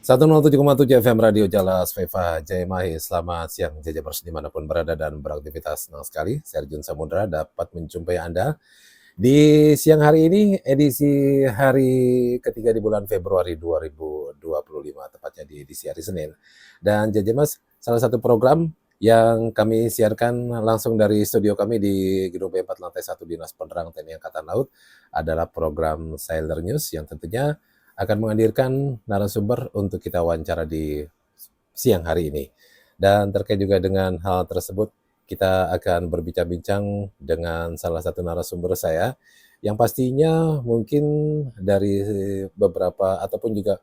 107,7 FM Radio Jalas Veva Jayamahi. Selamat siang Jajamers dimanapun berada dan beraktivitas. Senang sekali saya Arjun Samudra dapat menjumpai Anda di siang hari ini, edisi hari ketiga di bulan Februari 2025, tepatnya di edisi hari Senin. Dan Jajamers, salah satu program yang kami siarkan langsung dari studio kami di Gedung B4 Lantai 1 Dinas Penerangan TNI Angkatan Laut adalah program Sailor News yang tentunya akan menghadirkan narasumber untuk kita wawancara di siang hari ini. Dan terkait juga dengan hal tersebut, kita akan berbincang-bincang dengan salah satu narasumber saya, yang pastinya mungkin dari beberapa ataupun juga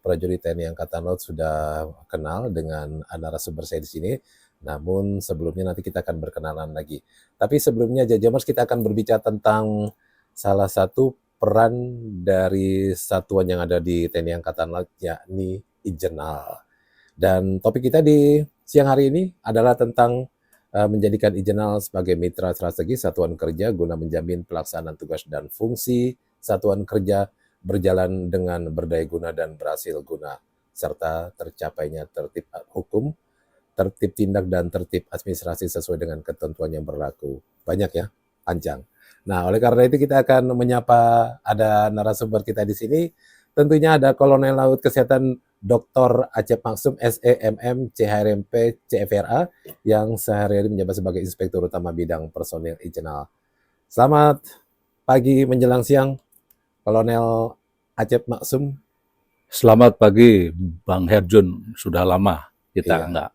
prajurit TNI Angkatan Laut sudah kenal dengan narasumber saya di sini. Namun sebelumnya nanti kita akan berkenalan lagi. Tapi sebelumnya Jajamers, kita akan berbicara tentang salah satu peran dari satuan yang ada di TNI Angkatan Laut, yakni Ijenal. Dan topik kita di siang hari ini adalah tentang menjadikan Ijenal sebagai mitra strategis satuan kerja guna menjamin pelaksanaan tugas dan fungsi satuan kerja berjalan dengan berdaya guna dan berhasil guna, serta tercapainya tertib hukum, tertib tindak, dan tertib administrasi sesuai dengan ketentuan yang berlaku. Banyak ya, panjang. Nah, oleh karena itu kita akan menyapa ada narasumber kita di sini. Tentunya ada Kolonel Laut Kesehatan Dr. Acep Maksum, SEMM, CHRMP, CFRA, yang sehari-hari menjabat sebagai Inspektur Utama Bidang Personil Ijenal. Selamat pagi menjelang siang, Kolonel Acep Maksum. Selamat pagi, Bang Herjun. Sudah lama kita nggak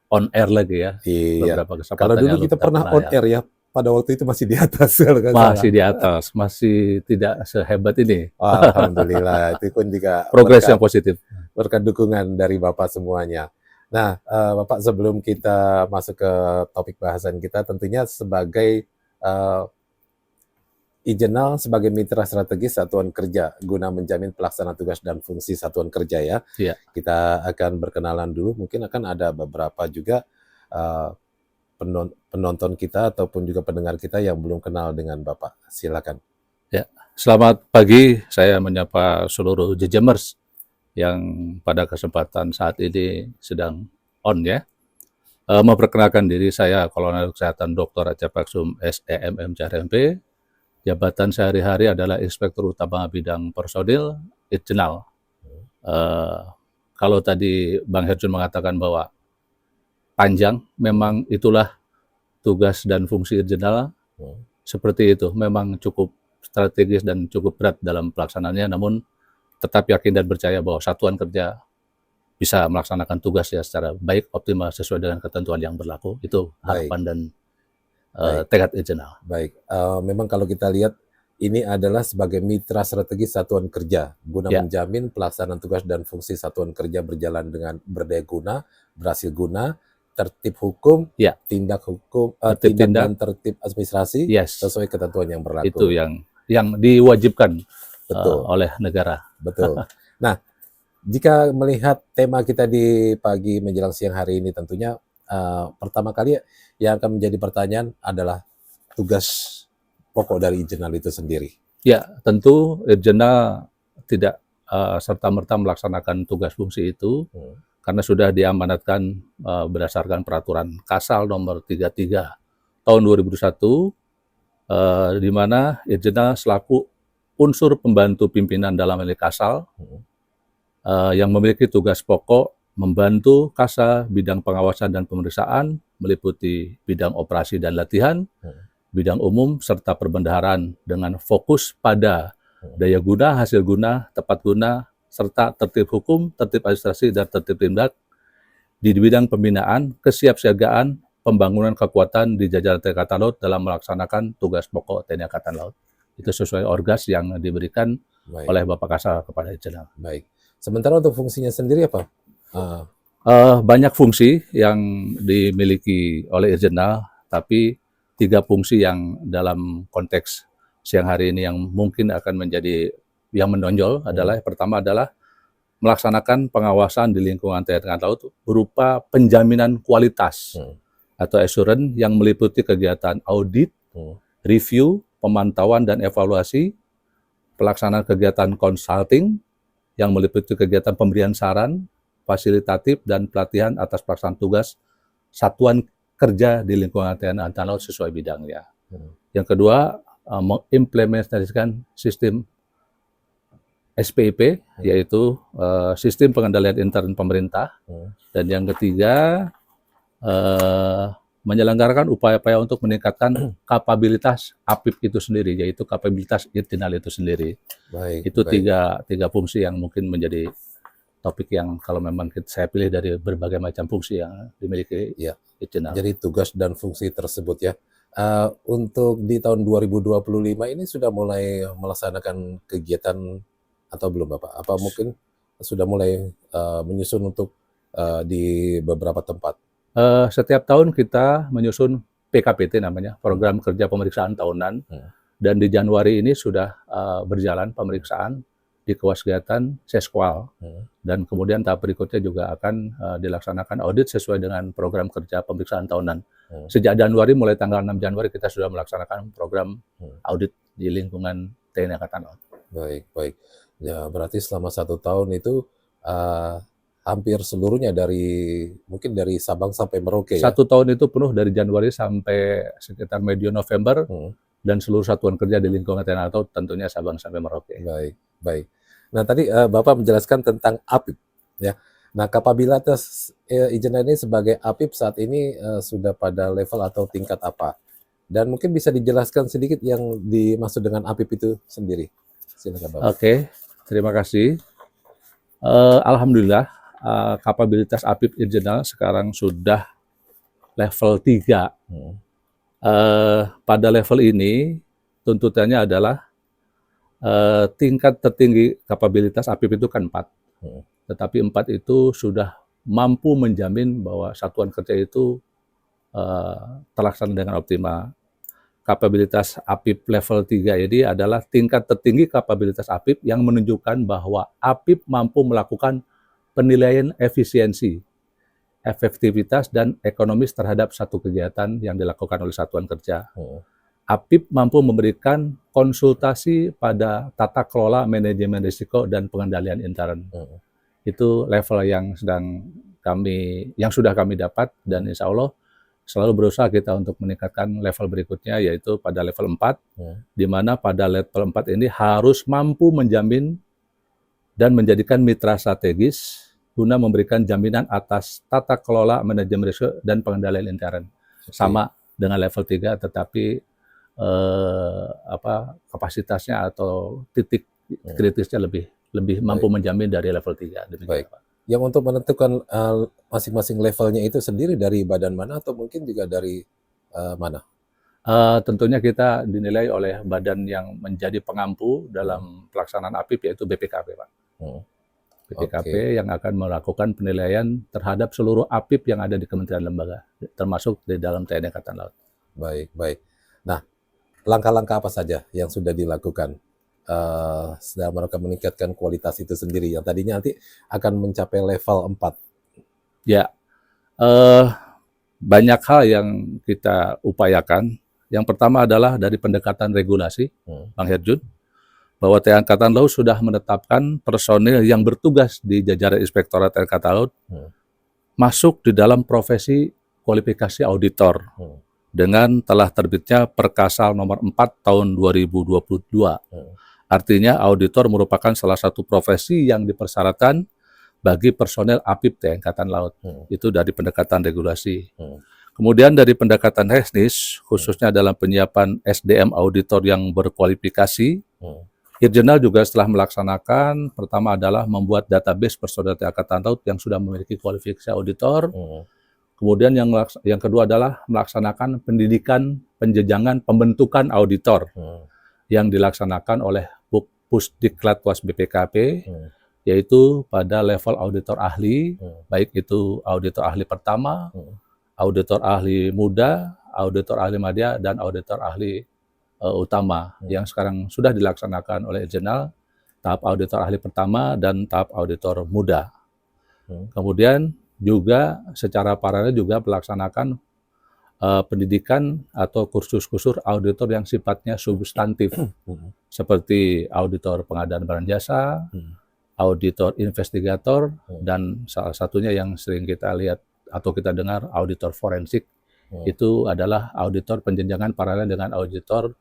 on air lagi ya. Iya. Kalau dulu kita pernah on air ya. Pada waktu itu masih di atas. Masih di atas, masih tidak sehebat ini. Alhamdulillah, itu pun juga progres yang positif. Berkat dukungan dari Bapak semuanya. Nah, Bapak, sebelum kita masuk ke topik bahasan kita, tentunya sebagai Ijenal sebagai mitra strategis satuan kerja guna menjamin pelaksanaan tugas dan fungsi satuan kerja ya. Iya. Kita akan berkenalan dulu, mungkin akan ada beberapa juga penonton kita ataupun juga pendengar kita yang belum kenal dengan Bapak. Silakan. Ya, selamat pagi. Saya menyapa seluruh Jajamers yang pada kesempatan saat ini sedang on ya. Memperkenalkan diri, saya Kolonel Kesehatan Dr. Acep Maksum, SEMM, CHRMP. Jabatan sehari-hari adalah Inspektur Utama Bidang Personil Ijenal. Kalau tadi Bang Herjun mengatakan bahwa panjang, memang itulah tugas dan fungsi Ijenal. Seperti itu, memang cukup strategis dan cukup berat dalam pelaksanaannya, namun tetap yakin dan percaya bahwa satuan kerja bisa melaksanakan tugasnya secara baik, optimal, sesuai dengan ketentuan yang berlaku. Itu harapan dan tekad Ijenal. Baik, memang kalau kita lihat ini adalah sebagai mitra strategis satuan kerja guna menjamin pelaksanaan tugas dan fungsi satuan kerja berjalan dengan berdaya guna, berhasil guna, tertib hukum, tindak hukum, tindak dan tertib administrasi sesuai ketentuan yang berlaku. Itu yang diwajibkan oleh negara. Betul. Nah, jika melihat tema kita di pagi menjelang siang hari ini, tentunya pertama kali yang akan menjadi pertanyaan adalah tugas pokok dari Ijenal itu sendiri. Ya, tentu Ijenal tidak serta-merta melaksanakan tugas fungsi itu karena sudah diamanatkan berdasarkan peraturan Kasal nomor 33 tahun 2001, di mana Ijenal selaku unsur pembantu pimpinan dalam hal Kasal yang memiliki tugas pokok membantu Kasal bidang pengawasan dan pemeriksaan, meliputi bidang operasi dan latihan, bidang umum, serta perbendaharaan dengan fokus pada daya guna, hasil guna, tepat guna, serta tertib hukum, tertib administrasi, dan tertib tindak di bidang pembinaan, kesiapsiagaan, pembangunan kekuatan di jajaran TNI Angkatan Laut dalam melaksanakan tugas pokok TNI Angkatan Laut. Itu sesuai orgas yang diberikan oleh Bapak Kasal kepada Ijenal. Baik. Sementara untuk fungsinya sendiri apa? Banyak fungsi yang dimiliki oleh Ijenal, tapi 3 fungsi yang dalam konteks siang hari ini yang mungkin akan menjadi yang menonjol adalah yang pertama adalah melaksanakan pengawasan di lingkungan TNI Angkatan Laut berupa penjaminan kualitas atau assurance yang meliputi kegiatan audit, review, pemantauan dan evaluasi, pelaksanaan kegiatan consulting, yang meliputi kegiatan pemberian saran, fasilitatif, dan pelatihan atas pelaksanaan tugas satuan kerja di lingkungan TNI Angkatan Laut sesuai bidangnya. Yang kedua, mengimplementasikan sistem SPIP, yaitu sistem pengendalian intern pemerintah. Dan yang ketiga, menyelenggarakan upaya-upaya untuk meningkatkan kapabilitas APIP itu sendiri, yaitu kapabilitas internal itu sendiri. Itu tiga fungsi yang mungkin menjadi topik yang kalau memang saya pilih dari berbagai macam fungsi yang dimiliki internal. Jadi tugas dan fungsi tersebut ya. Untuk di tahun 2025 ini sudah mulai melaksanakan kegiatan atau belum Bapak? Apa mungkin sudah mulai menyusun untuk di beberapa tempat? Setiap tahun kita menyusun PKPT namanya, Program Kerja Pemeriksaan Tahunan, dan di Januari ini sudah berjalan pemeriksaan di Kewasgiatan Seskwal, dan kemudian tahap berikutnya juga akan dilaksanakan audit sesuai dengan program kerja pemeriksaan tahunan. Sejak Januari, mulai tanggal 6 Januari kita sudah melaksanakan program audit di lingkungan TNI Angkatan Laut. Baik. Ya, berarti selama 1 tahun itu hampir seluruhnya mungkin dari Sabang sampai Merauke ya? 1 tahun itu penuh dari Januari sampai sekitar medio November, dan seluruh satuan kerja di lingkungan TNI Angkatan Laut tentunya Sabang sampai Merauke. Baik. Nah tadi Bapak menjelaskan tentang APIP ya. Nah kapabilitas Ijena ini sebagai APIP saat ini sudah pada level atau tingkat apa? Dan mungkin bisa dijelaskan sedikit yang dimaksud dengan APIP itu sendiri. Silakan Bapak. Oke, terima kasih. Alhamdulillah, kapabilitas APIP Ijena sekarang sudah level 3. Pada level ini tuntutannya adalah tingkat tertinggi kapabilitas APIP itu kan 4. Tetapi 4 itu sudah mampu menjamin bahwa satuan kerja itu terlaksana dengan optimal. Kapabilitas APIP level 3 ini adalah tingkat tertinggi kapabilitas APIP yang menunjukkan bahwa APIP mampu melakukan penilaian efisiensi, efektivitas, dan ekonomis terhadap satu kegiatan yang dilakukan oleh satuan kerja. APIP mampu memberikan konsultasi pada tata kelola manajemen risiko dan pengendalian intern. Itu level yang sudah kami dapat, dan insya Allah selalu berusaha kita untuk meningkatkan level berikutnya, yaitu pada level 4, di mana pada level 4 ini harus mampu menjamin dan menjadikan mitra strategis guna memberikan jaminan atas tata kelola manajemen risiko dan pengendalian intern. Sama dengan level 3, tetapi kapasitasnya atau titik kritisnya lebih mampu menjamin dari level 3. Baik. Yang untuk menentukan masing-masing levelnya itu sendiri dari badan mana atau mungkin juga dari mana? Tentunya kita dinilai oleh badan yang menjadi pengampu dalam pelaksanaan APIP, yaitu BPKP, Pak. BPKP yang akan melakukan penilaian terhadap seluruh APIP yang ada di kementerian lembaga, termasuk di dalam TNI Angkatan Laut. Baik. Nah, langkah-langkah apa saja yang sudah dilakukan dalam rangka meningkatkan kualitas itu sendiri yang tadinya nanti akan mencapai level 4? Ya, banyak hal yang kita upayakan. Yang pertama adalah dari pendekatan regulasi, Bang Herjun, bahwa TNI Angkatan Laut sudah menetapkan personil yang bertugas di jajaran Inspektorat TNI Angkatan Laut masuk di dalam profesi kualifikasi auditor dengan telah terbitnya Perkasal nomor 4 tahun 2022. Artinya auditor merupakan salah satu profesi yang dipersyaratkan bagi personel APIP TNI Angkatan Laut. Itu dari pendekatan regulasi. Kemudian dari pendekatan teknis, khususnya dalam penyiapan SDM auditor yang berkualifikasi, Irjenal juga setelah melaksanakan, pertama adalah membuat database personel TNI Angkatan Laut yang sudah memiliki kualifikasi auditor. Kemudian yang kedua adalah melaksanakan pendidikan penjenjangan pembentukan auditor yang dilaksanakan oleh Pusdiklatwas BPKP, yaitu pada level auditor ahli, baik itu auditor ahli pertama, auditor ahli muda, auditor ahli madya, dan auditor ahli utama, yang sekarang sudah dilaksanakan oleh Irjenal, tahap auditor ahli pertama dan tahap auditor muda. Kemudian juga secara paralel juga melaksanakan pendidikan atau kursus-kursus auditor yang sifatnya substantif, seperti auditor pengadaan barang jasa, auditor investigator, Hmm. dan salah satunya yang sering kita lihat atau kita dengar auditor forensik. Hmm. Itu adalah auditor penjenjangan paralel dengan auditor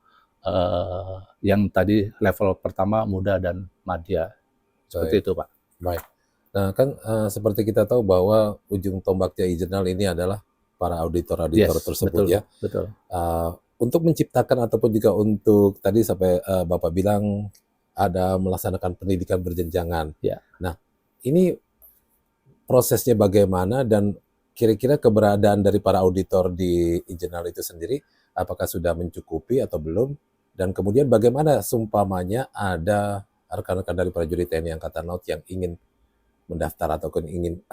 yang tadi level pertama muda dan madya. Seperti Baik. itu, Pak. Baik. Nah, kan seperti kita tahu bahwa ujung tombaknya e-Jurnal ini adalah para auditor-auditor Yes, tersebut betul, ya. betul. Untuk menciptakan ataupun juga untuk tadi sampai Bapak bilang ada melaksanakan pendidikan berjenjangan. Ya. Nah, ini prosesnya bagaimana dan kira-kira keberadaan dari para auditor di e-Jurnal itu sendiri apakah sudah mencukupi atau belum? Dan kemudian bagaimana seumpamanya ada rekan-rekan dari prajurit TNI Angkatan Laut yang ingin mendaftar ataupun ingin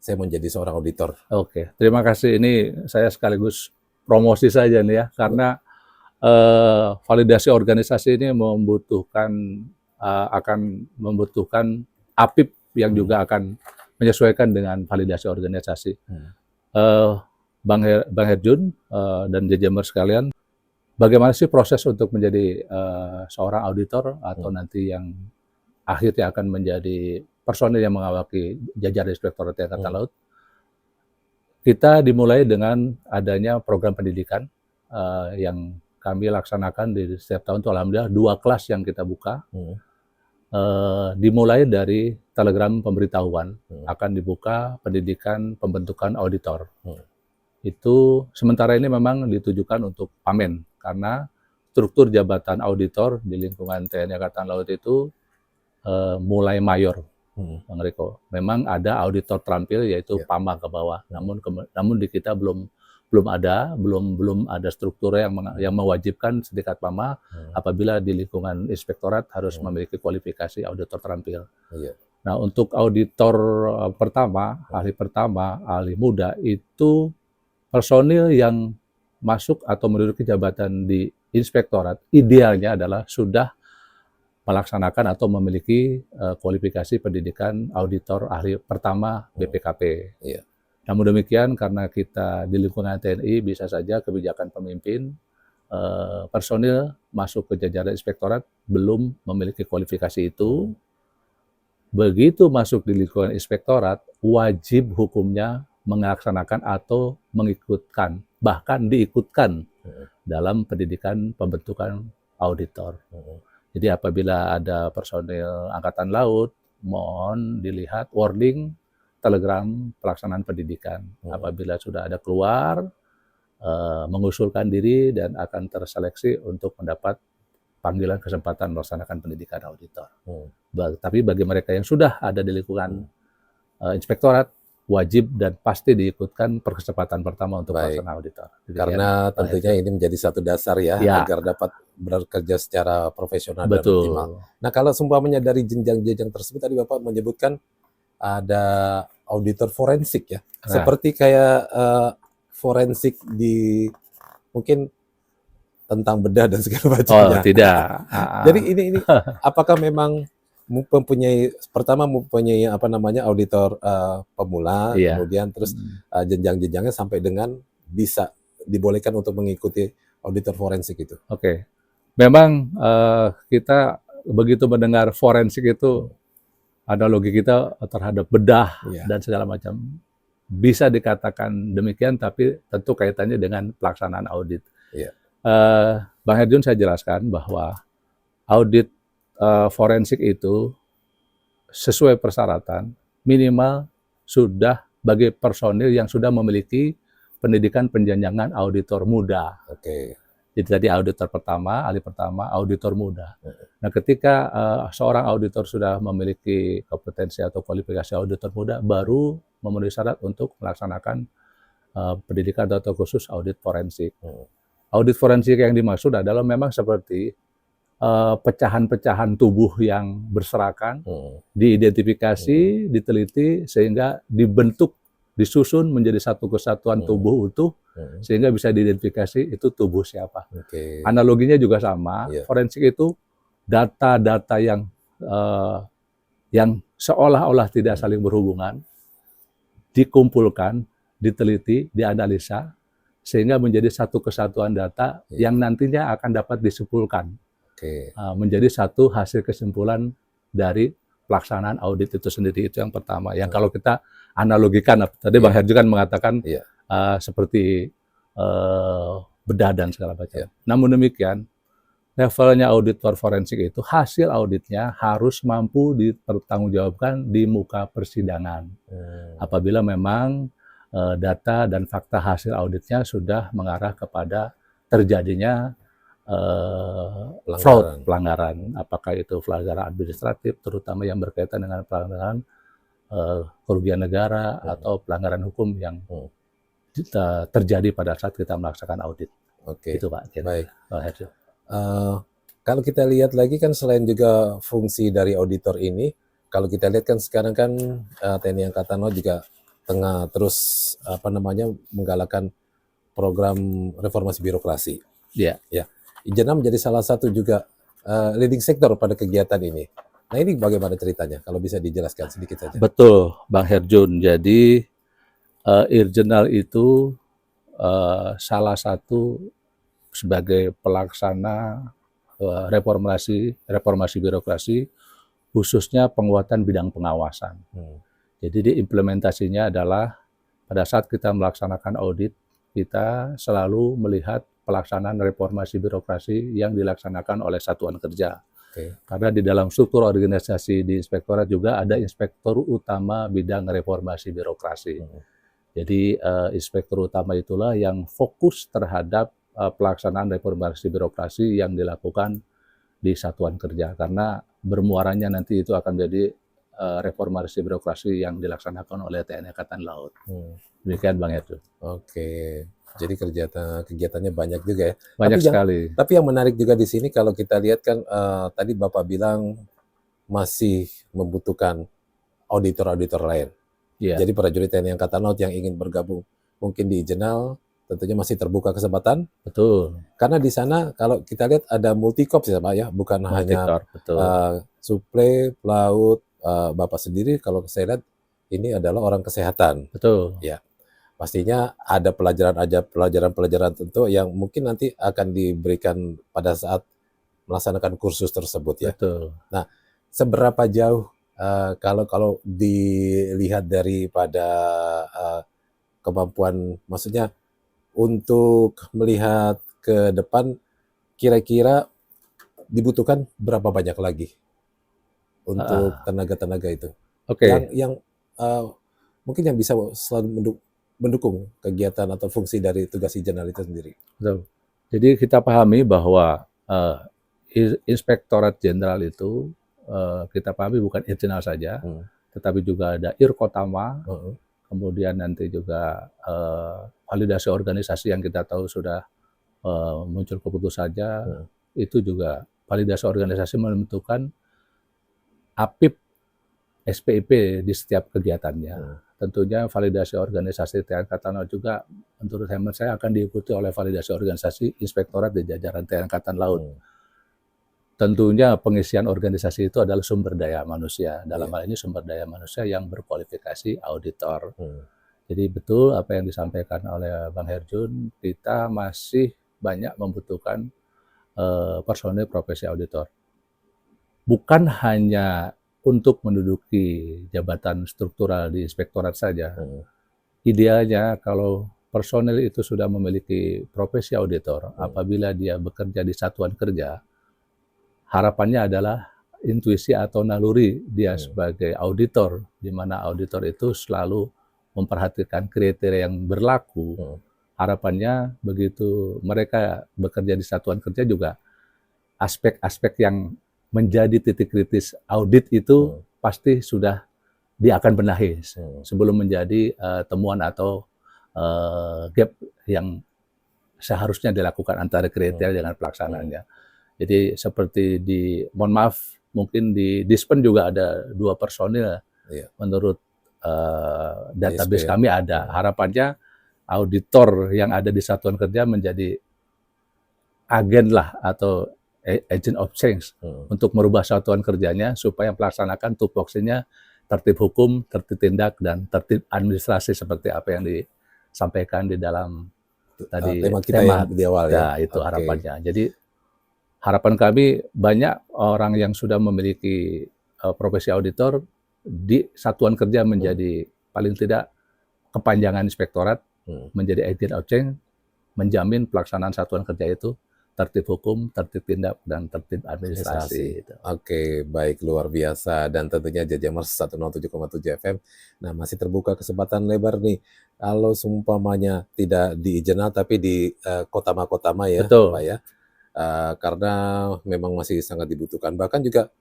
saya menjadi seorang auditor. Oke, terima kasih. Ini saya sekaligus promosi saja nih ya, karena validasi organisasi ini akan membutuhkan APIP yang juga akan menyesuaikan dengan validasi organisasi. Bang Herjun dan JJMer sekalian, bagaimana sih proses untuk menjadi seorang auditor atau nanti yang akhirnya akan menjadi personil yang mengawaki jajaran Inspektorat Angkatan Laut? Kita dimulai dengan adanya program pendidikan yang kami laksanakan di setiap tahun. Itu alhamdulillah 2 kelas yang kita buka. Dimulai dari telegram pemberitahuan akan dibuka pendidikan pembentukan auditor. Itu sementara ini memang ditujukan untuk Pamen, karena struktur jabatan auditor di lingkungan TNI Angkatan Laut itu mulai mayor. Bang Riko, memang ada auditor terampil yaitu PAMA ke bawah, namun di kita belum ada struktur yang mewajibkan setingkat PAMA apabila di lingkungan inspektorat harus memiliki kualifikasi auditor terampil. Nah, untuk auditor pertama, ahli muda itu personil yang masuk atau menduduki jabatan di inspektorat idealnya adalah sudah melaksanakan atau memiliki kualifikasi pendidikan auditor ahli pertama BPKP. Namun demikian, karena kita di lingkungan TNI bisa saja kebijakan pemimpin personil masuk ke jajaran inspektorat belum memiliki kualifikasi itu. Begitu masuk di lingkungan inspektorat, wajib hukumnya melaksanakan atau mengikutkan, bahkan diikutkan dalam pendidikan pembentukan auditor. Jadi apabila ada personil Angkatan Laut, mohon dilihat wording telegram pelaksanaan pendidikan. Apabila sudah ada keluar, mengusulkan diri dan akan terseleksi untuk mendapat panggilan kesempatan melaksanakan pendidikan auditor. Tapi bagi mereka yang sudah ada di lingkungan inspektorat, wajib dan pasti diikutkan perkesempatan pertama untuk pelaksanaan auditor. Karena tentunya ini menjadi satu dasar ya agar dapat bekerja secara profesional dan optimal. Nah, kalau seumpamanya dari jenjang-jenjang tersebut tadi Bapak menyebutkan ada auditor forensik ya. Seperti kayak forensik di mungkin tentang bedah dan segala macamnya. Oh, tidak. Jadi ini apakah memang mempunyai auditor pemula, kemudian terus jenjang-jenjangnya sampai dengan bisa dibolehkan untuk mengikuti auditor forensik itu. Oke. Memang kita begitu mendengar forensik itu analogi kita terhadap bedah dan segala macam. Bisa dikatakan demikian, tapi tentu kaitannya dengan pelaksanaan audit. Bang Herjun, saya jelaskan bahwa audit forensik itu sesuai persyaratan minimal sudah bagi personil yang sudah memiliki pendidikan penjenjangan auditor muda. Jadi tadi auditor pertama, ahli pertama, auditor muda. Nah, ketika seorang auditor sudah memiliki kompetensi atau kualifikasi auditor muda, baru memenuhi syarat untuk melaksanakan pendidikan atau khusus audit forensik. Audit forensik yang dimaksud adalah memang seperti pecahan-pecahan tubuh yang berserakan, diidentifikasi, diteliti, sehingga dibentuk, disusun menjadi satu kesatuan tubuh utuh, sehingga bisa diidentifikasi itu tubuh siapa. Analoginya juga sama, forensik itu data-data yang seolah-olah tidak saling berhubungan, dikumpulkan, diteliti, dianalisa, sehingga menjadi satu kesatuan data yang nantinya akan dapat disimpulkan menjadi satu hasil kesimpulan dari pelaksanaan audit itu sendiri, itu yang pertama. Yang kalau kita analogikan, tadi Bang Herju kan mengatakan seperti bedah dan segala macam. Namun demikian, levelnya auditor forensik itu hasil auditnya harus mampu dipertanggungjawabkan di muka persidangan. Apabila memang data dan fakta hasil auditnya sudah mengarah kepada terjadinya fraud, pelanggaran, apakah itu pelanggaran administratif, terutama yang berkaitan dengan pelanggaran kerugian negara atau pelanggaran hukum yang terjadi pada saat kita melaksanakan audit. Itu Pak. Baik. Pak Herjo. Kalau kita lihat lagi kan selain juga fungsi dari auditor ini, kalau kita lihat kan sekarang kan TNI Angkatan Laut juga tengah terus menggalakkan program reformasi birokrasi. Ya. Ijena menjadi salah satu juga leading sektor pada kegiatan ini. Nah ini bagaimana ceritanya? Kalau bisa dijelaskan sedikit saja. Betul, Bang Herjun. Jadi Irjenal itu salah satu sebagai pelaksana reformasi birokrasi, khususnya penguatan bidang pengawasan. Jadi implementasinya adalah pada saat kita melaksanakan audit, kita selalu melihat pelaksanaan reformasi birokrasi yang dilaksanakan oleh satuan kerja. Karena di dalam struktur organisasi di Inspektorat juga ada Inspektur Utama Bidang Reformasi Birokrasi. Jadi Inspektur Utama itulah yang fokus terhadap pelaksanaan reformasi birokrasi yang dilakukan di satuan kerja. Karena bermuaranya nanti itu akan menjadi reformasi birokrasi yang dilaksanakan oleh TNI Angkatan Laut. Demikian Bang Herjo. Jadi kegiatannya banyak juga ya. Banyak sekali. Tapi yang menarik juga di sini kalau kita lihat kan tadi Bapak bilang masih membutuhkan auditor-auditor lain. Jadi prajurit TNI Angkatan Laut yang ingin bergabung mungkin di Ijenal tentunya masih terbuka kesempatan. Betul. Karena di sana kalau kita lihat ada multi-corps ya Pak ya, bukan hanya suplai, pelaut, Bapak sendiri kalau saya lihat ini adalah orang kesehatan. Betul. Ya. Pastinya ada pelajaran tentu yang mungkin nanti akan diberikan pada saat melaksanakan kursus tersebut ya. Betul. Nah, seberapa jauh kalau dilihat daripada kemampuan, maksudnya untuk melihat ke depan, kira-kira dibutuhkan berapa banyak lagi untuk tenaga-tenaga itu? Yang mungkin yang bisa selalu mendukung kegiatan atau fungsi dari tugas Ijenal itu sendiri. Betul. Jadi kita pahami bahwa Inspektorat Jenderal itu kita pahami bukan Ijenal saja, tetapi juga ada Irkotama, kemudian nanti juga validasi organisasi yang kita tahu sudah muncul keputusannya, itu juga validasi organisasi menentukan APIP SPIP di setiap kegiatannya. Tentunya validasi organisasi TNI Angkatan Laut juga menurut hemat saya akan diikuti oleh validasi organisasi Inspektorat di jajaran TNI Angkatan Laut. Tentunya pengisian organisasi itu adalah sumber daya manusia. Dalam hal ini sumber daya manusia yang berkualifikasi auditor. Jadi betul apa yang disampaikan oleh Bang Herjun, kita masih banyak membutuhkan personil profesi auditor. Bukan hanya untuk menduduki jabatan struktural di Inspektorat saja. Idealnya kalau personil itu sudah memiliki profesi auditor, apabila dia bekerja di satuan kerja, harapannya adalah intuisi atau naluri dia sebagai auditor, di mana auditor itu selalu memperhatikan kriteria yang berlaku. Harapannya begitu mereka bekerja di satuan kerja juga aspek-aspek yang menjadi titik kritis audit itu pasti sudah dia akan benahi sebelum menjadi temuan atau gap yang seharusnya dilakukan antara kriteria dengan pelaksanaannya. Jadi seperti mohon maaf, mungkin di Dispen juga ada 2 personil menurut database kami ada. Harapannya auditor yang ada di satuan kerja menjadi agen lah atau agent of change untuk merubah satuan kerjanya supaya melaksanakan tupoksinya tertib hukum, tertib tindak, dan tertib administrasi seperti apa yang disampaikan di dalam tadi tema kita yang di awal ya. Itu harapannya. Jadi harapan kami banyak orang yang sudah memiliki profesi auditor di satuan kerja menjadi paling tidak kepanjangan inspektorat, menjadi agen outseng, menjamin pelaksanaan satuan kerja itu tertib hukum, tertib tindak, dan tertib administrasi. Gitu. Oke, baik, luar biasa. Dan tentunya Jajamers 107,7 FM. Nah, masih terbuka kesempatan lebar nih. Kalau seumpamanya tidak di Ijenal tapi di kota-kota ya, Betul. Pak ya. Karena memang masih sangat dibutuhkan. Bahkan juga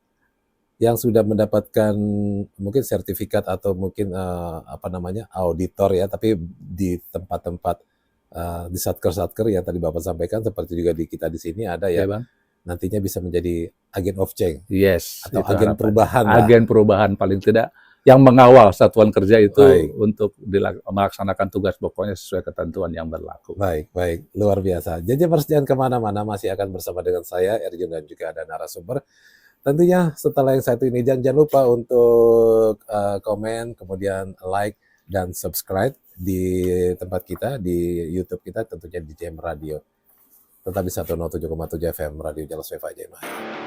yang sudah mendapatkan mungkin sertifikat atau mungkin auditor ya, tapi di tempat-tempat di satker-satker yang tadi Bapak sampaikan, seperti juga di kita di sini ada ya, Bang. nantinya bisa menjadi agen of change atau itu agen harapan. perubahan lah. Agen perubahan paling tidak yang mengawal satuan kerja itu Baik. untuk melaksanakan tugas pokoknya sesuai ketentuan yang berlaku. Baik, luar biasa. Jajamers jangan kemana-mana, masih akan bersama dengan saya Erjun dan juga ada narasumber. Tentunya setelah yang satu ini jangan lupa untuk komen, kemudian like dan subscribe di tempat kita, di YouTube kita, tentunya di JM Radio. Tetap di 107,7 FM Radio Jalas Veva Jaya Mahir.